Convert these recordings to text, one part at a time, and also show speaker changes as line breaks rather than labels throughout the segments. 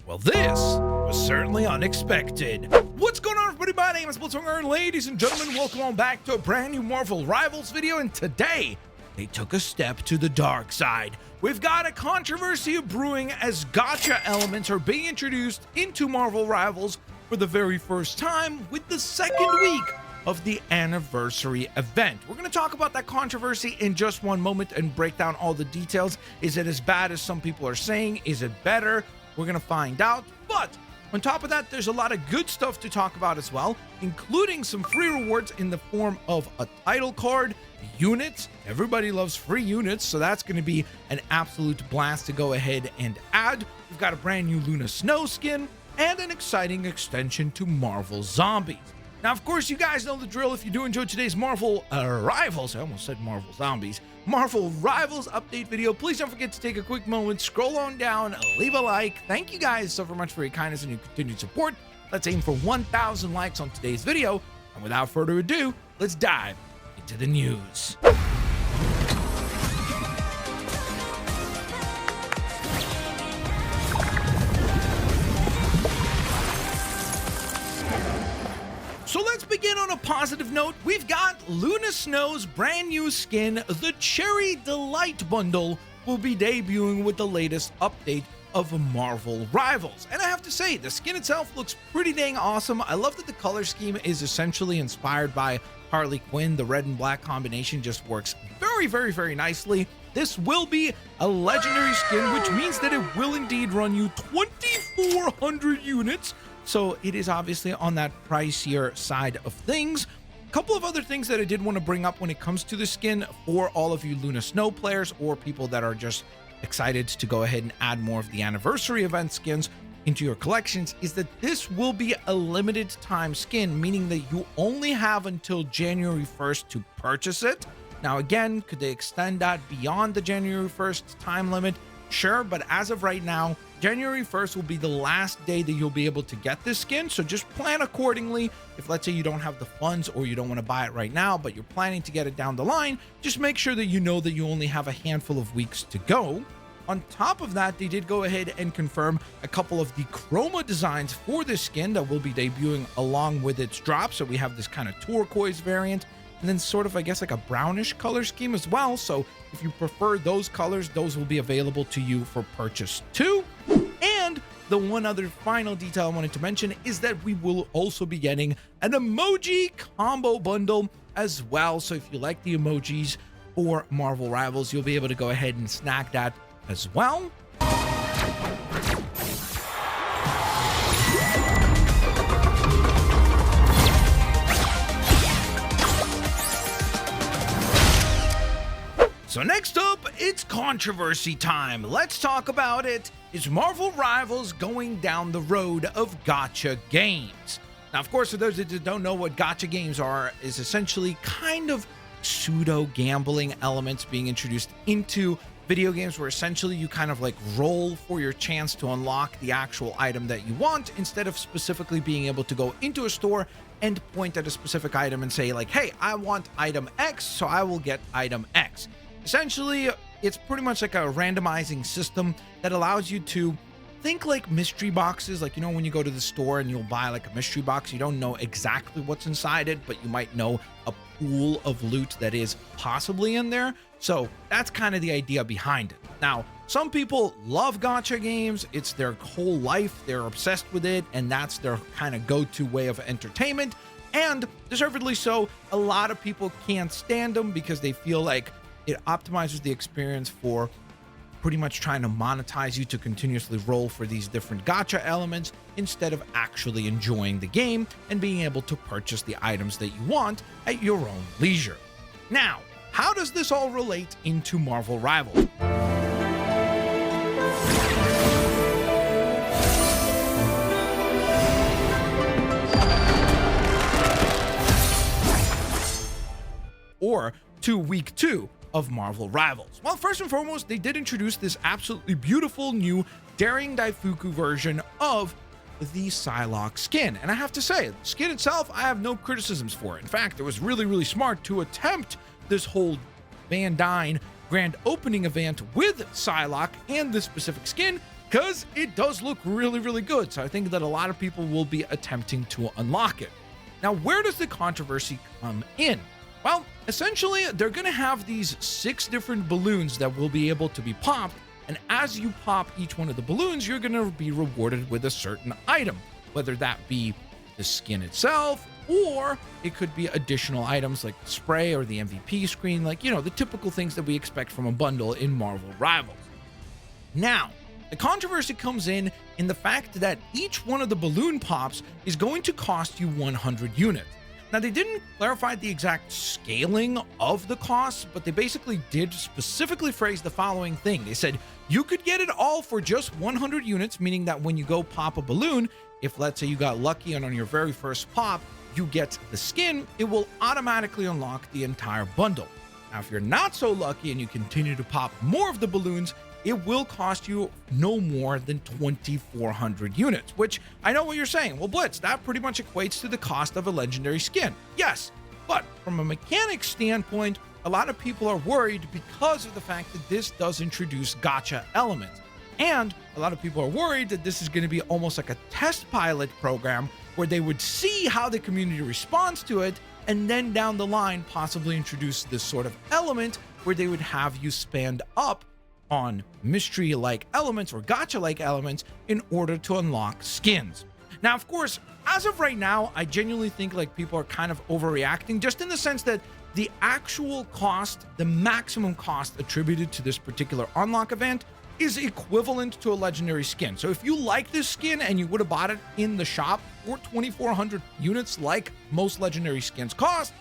Well, this was certainly unexpected. What's going on, everybody? My name is Blitzwinger, and ladies and gentlemen, welcome on back to a brand new Marvel Rivals video, and today, they took a step to the dark side. We've got a controversy brewing as gacha elements are being introduced into Marvel Rivals for the very first time with the second week of the anniversary event. We're going to talk about that controversy in just one moment and break down all the details. Is it as bad as some people are saying? Is it better? We're going to find out. But on top of that, there's a lot of good stuff to talk about as well, including some free rewards in the form of a title card, units. Everybody loves free units, so that's going to be an absolute blast to go ahead and add. We've got a brand new Luna Snow skin and an exciting extension to Marvel Zombies. Now, of course, you guys know the drill. If you do enjoy today's Marvel Rivals, I almost said Marvel Zombies, Marvel Rivals update video, please don't forget to take a quick moment, scroll on down, leave a like. Thank you guys so very much for your kindness and your continued support. Let's aim for 1,000 likes on today's video. And without further ado, let's dive into the news. So let's begin on a positive note. We've got Luna Snow's brand new skin, the Cherry Delight Bundle, will be debuting with the latest update of Marvel Rivals. And I have to say, the skin itself looks pretty dang awesome. I love that the color scheme is essentially inspired by Harley Quinn. The red and black combination just works very nicely. This will be a legendary skin, which means that it will indeed run you 2,400 units. So it is obviously on that pricier side of things. A couple of other things that I did want to bring up when it comes to the skin for all of you Luna Snow players or people that are just excited to go ahead and add more of the anniversary event skins into your collections is that this will be a limited time skin, meaning that you only have until January 1st to purchase it. Now, again, could they extend that beyond the January 1st time limit? Sure, but as of right now, January 1st will be the last day that you'll be able to get this skin, so just plan accordingly. If let's say you don't have the funds or you don't want to buy it right now, but you're planning to get it down the line, just make sure that you know that you only have a handful of weeks to go. On top of that, they did go ahead and confirm a couple of the chroma designs for this skin that will be debuting along with its drop. So we have this kind of turquoise variant, and then sort of, I guess, like a brownish color scheme as well. So if you prefer those colors, those will be available to you for purchase too. And the one other final detail I wanted to mention is that we will also be getting an emoji combo bundle as well. So if you like the emojis for Marvel Rivals, you'll be able to go ahead and snag that as well. So next up, it's controversy time. Let's talk about it. Is Marvel Rivals going down the road of gacha games? Now, of course, for those that don't know what gacha games are, is essentially kind of pseudo gambling elements being introduced into video games where essentially you kind of like roll for your chance to unlock the actual item that you want instead of specifically being able to go into a store and point at a specific item and say like, hey, I want item X, so I will get item X. Essentially, it's pretty much like a randomizing system that allows you to think like mystery boxes. Like, you know, when you go to the store and you'll buy like a mystery box, you don't know exactly what's inside it, but you might know a pool of loot that is possibly in there. So that's kind of the idea behind it. Now, some people love gacha games. It's their whole life. They're obsessed with it, and that's their kind of go-to way of entertainment. And deservedly so, a lot of people can't stand them because they feel like it optimizes the experience for pretty much trying to monetize you to continuously roll for these different gacha elements instead of actually enjoying the game and being able to purchase the items that you want at your own leisure. Now, how does this all relate into Marvel Rivals? Or to week 2 of Marvel Rivals. Well, first and foremost, they did introduce this absolutely beautiful new daring Daifuku version of the Psylocke skin. And I have to say, the skin itself, I have no criticisms for it. In fact, it was really smart to attempt this whole Dyne grand opening event with Psylocke and this specific skin because it does look really, really good. So I think that a lot of people will be attempting to unlock it. Now, where does the controversy come in? Well, essentially, they're going to have these 6 different balloons that will be able to be popped. And as you pop each one of the balloons, you're going to be rewarded with a certain item, whether that be the skin itself, or it could be additional items like the spray or the MVP screen, like, the typical things that we expect from a bundle in Marvel Rivals. Now, the controversy comes in the fact that each one of the balloon pops is going to cost you 100 units. Now, they didn't clarify the exact scaling of the costs, but they basically did specifically phrase the following thing. They said, you could get it all for just 100 units, meaning that when you go pop a balloon, if let's say you got lucky and on your very first pop, you get the skin, it will automatically unlock the entire bundle. Now, if you're not so lucky and you continue to pop more of the balloons, it will cost you no more than 2,400 units, which I know what you're saying. Well, Blitz, that pretty much equates to the cost of a legendary skin. Yes, but from a mechanics standpoint, a lot of people are worried because of the fact that this does introduce gacha elements. And a lot of people are worried that this is going to be almost like a test pilot program where they would see how the community responds to it, and then down the line possibly introduce this sort of element where they would have you spend up on mystery-like elements or gacha-like elements in order to unlock skins. Now, of course, as of right now, I genuinely think like people are kind of overreacting, just in the sense that the actual cost, the maximum cost attributed to this particular unlock event is equivalent to a legendary skin. So if you like this skin and you would have bought it in the shop for 2,400 units like most legendary skins cost,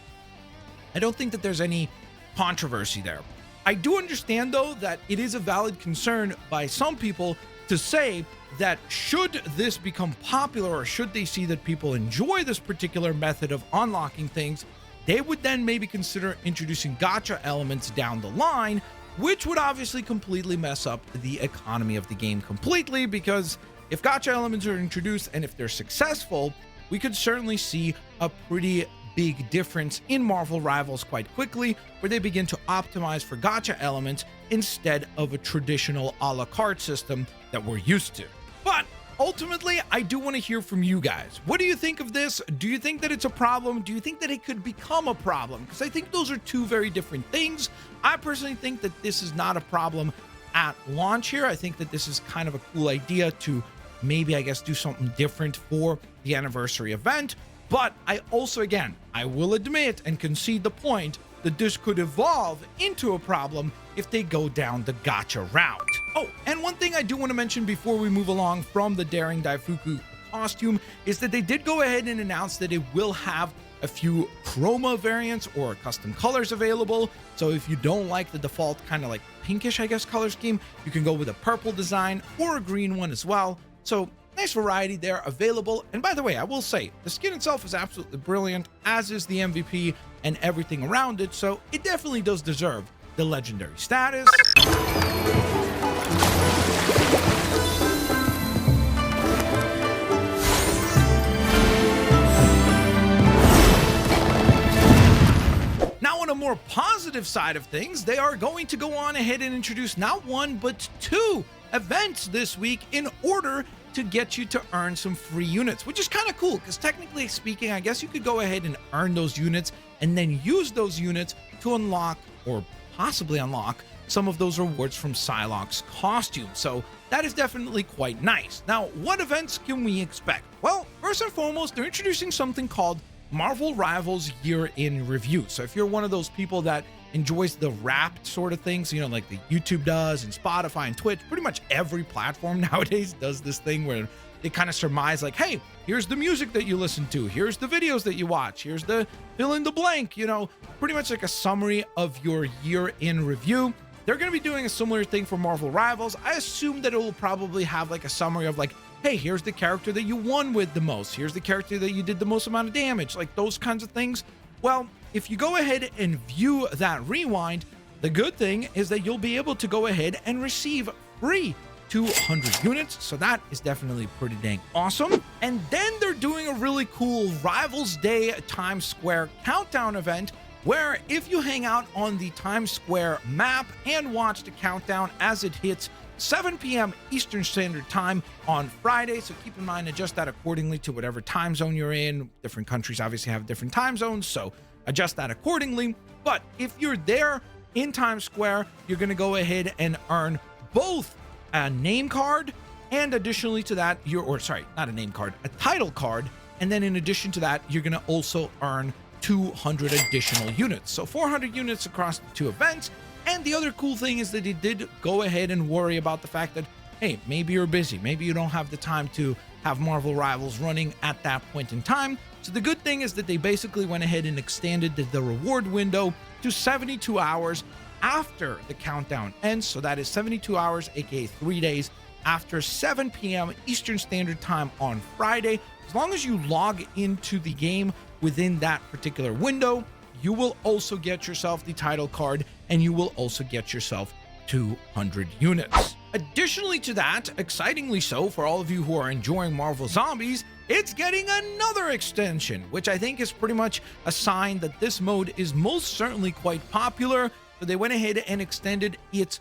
I don't think that there's any controversy there. I do understand, though, that it is a valid concern by some people to say that should this become popular, or should they see that people enjoy this particular method of unlocking things, they would then maybe consider introducing gacha elements down the line, which would obviously completely mess up the economy of the game completely, because if gacha elements are introduced and if they're successful, we could certainly see a pretty big difference in Marvel Rivals quite quickly, where they begin to optimize for gacha elements instead of a traditional a la carte system that we're used to. But ultimately, I do want to hear from you guys. What do you think of this? Do you think that it's a problem? Do you think that it could become a problem? Because I think those are two very different things. I personally think that this is not a problem at launch here. I think that this is kind of a cool idea to maybe, I guess, do something different for the anniversary event. But I also, again, I will admit and concede the point that this could evolve into a problem if they go down the gacha route. Oh, and one thing I do want to mention before we move along from the Daring Daifuku costume is that they did go ahead and announce that it will have a few chroma variants or custom colors available. So if you don't like the default kind of like pinkish, I guess, color scheme, you can go with a purple design or a green one as well. So nice variety there available. And by the way, I will say the skin itself is absolutely brilliant, as is the MVP and everything around it. So it definitely does deserve the legendary status. Now, on a more positive side of things, they are going to go on ahead and introduce not one, but 2 events this week in order to get you to earn some free units, which is kind of cool because technically speaking, I guess you could go ahead and earn those units and then use those units to unlock or possibly unlock some of those rewards from Psylocke's costume. So that is definitely quite nice. Now, what events can we expect? Well, first and foremost, they're introducing something called Marvel Rivals Year in Review. So if you're one of those people that enjoys the wrapped sort of things, you know, like the YouTube does and Spotify and Twitch, pretty much every platform nowadays does this thing where they kind of surmise like, hey, here's the music that you listen to, here's the videos that you watch, here's the fill in the blank, you know, pretty much like a summary of your year in review. They're going to be doing a similar thing for Marvel Rivals. I assume that it will probably have like a summary of like, hey, here's the character that you won with the most, here's the character that you did the most amount of damage, like those kinds of things. Well, if you go ahead and view that rewind, the good thing is that you'll be able to go ahead and receive free 200 units. So that is definitely pretty dang awesome. And then they're doing a really cool Rivals Day Times Square countdown event, where if you hang out on the Times Square map and watch the countdown as it hits 7 p.m. Eastern Standard Time on Friday. So keep in mind, adjust that accordingly to whatever time zone you're in. Different countries obviously have different time zones, so adjust that accordingly. But if you're there in Times Square, you're going to go ahead and earn both a name card, and additionally to that, not a name card, a title card. And then in addition to that, you're going to also earn 200 additional units. So 400 units across the two events. And the other cool thing is that it did go ahead and worry about the fact that, hey, maybe you're busy. Maybe you don't have the time to have Marvel Rivals running at that point in time. So the good thing is that they basically went ahead and extended the reward window to 72 hours after the countdown ends. So that is 72 hours, aka 3 days after 7 p.m. Eastern Standard Time on Friday. As long as you log into the game within that particular window, you will also get yourself the title card, and you will also get yourself 200 units. Additionally to that, excitingly so for all of you who are enjoying Marvel Zombies, it's getting another extension, which I think is pretty much a sign that this mode is most certainly quite popular. So they went ahead and extended its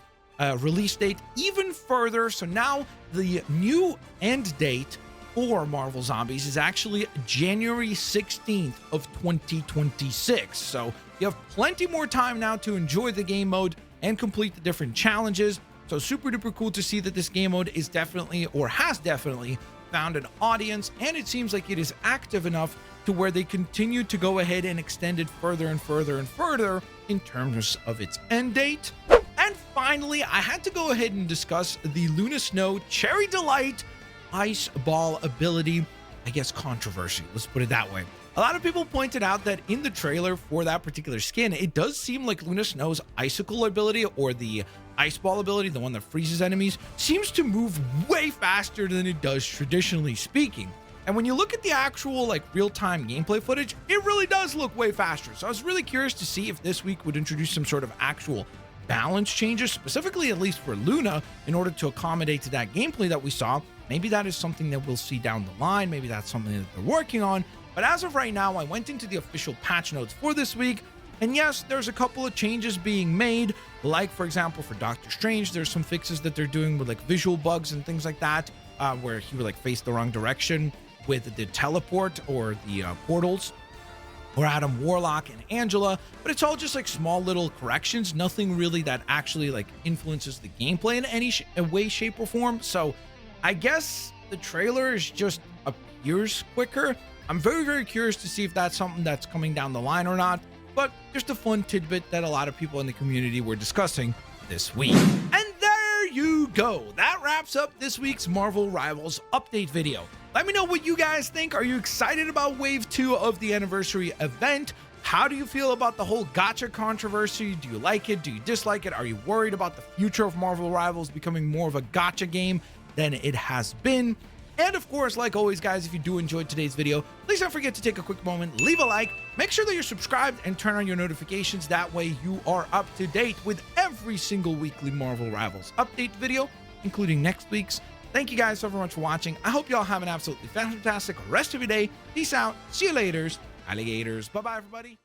release date even further. So now the new end date for Marvel Zombies is actually January 16th of 2026. So you have plenty more time now to enjoy the game mode and complete the different challenges. So super duper cool to see that this game mode is definitely, or has definitely, found an audience, and it seems like it is active enough to where they continue to go ahead and extend it further and further and further in terms of its end date. And finally, I had to go ahead and discuss the Luna Snow Cherry Delight Ice Ball ability, I guess, controversy. Let's put it that way. A lot of people pointed out that in the trailer for that particular skin, it does seem like Luna Snow's icicle ability, or the ice ball ability, the one that freezes enemies, seems to move way faster than it does traditionally speaking. And when you look at the actual real-time gameplay footage, it really does look way faster. So I was really curious to see if this week would introduce some sort of actual balance changes, specifically at least for Luna, in order to accommodate to that gameplay that we saw. Maybe that is something that we'll see down the line. Maybe that's something that they're working on. But as of right now, I went into the official patch notes for this week, and yes, there's a couple of changes being made. Like, for example, for Doctor Strange, there's some fixes that they're doing with visual bugs and things like that, where he would face the wrong direction with the teleport or the portals, or Adam Warlock and Angela. But it's all just small little corrections, nothing really that actually influences the gameplay in any way, shape, or form. So I guess the trailer is just appears quicker. I'm very, very curious to see if that's something that's coming down the line or not, but just a fun tidbit that a lot of people in the community were discussing this week. And there you go. That wraps up this week's Marvel Rivals update video. Let me know what you guys think. Are you excited about Wave 2 of the anniversary event? How do you feel about the whole gacha controversy? Do you like it? Do you dislike it? Are you worried about the future of Marvel Rivals becoming more of a gacha game than it has been? And of course, like always, guys, if you do enjoy today's video, please don't forget to take a quick moment, leave a like, make sure that you're subscribed, and turn on your notifications. That way you are up to date with every single weekly Marvel Rivals update video, including next week's. Thank you guys so very much for watching. I hope y'all have an absolutely fantastic rest of your day. Peace out. See you later, alligators. Bye-bye, everybody.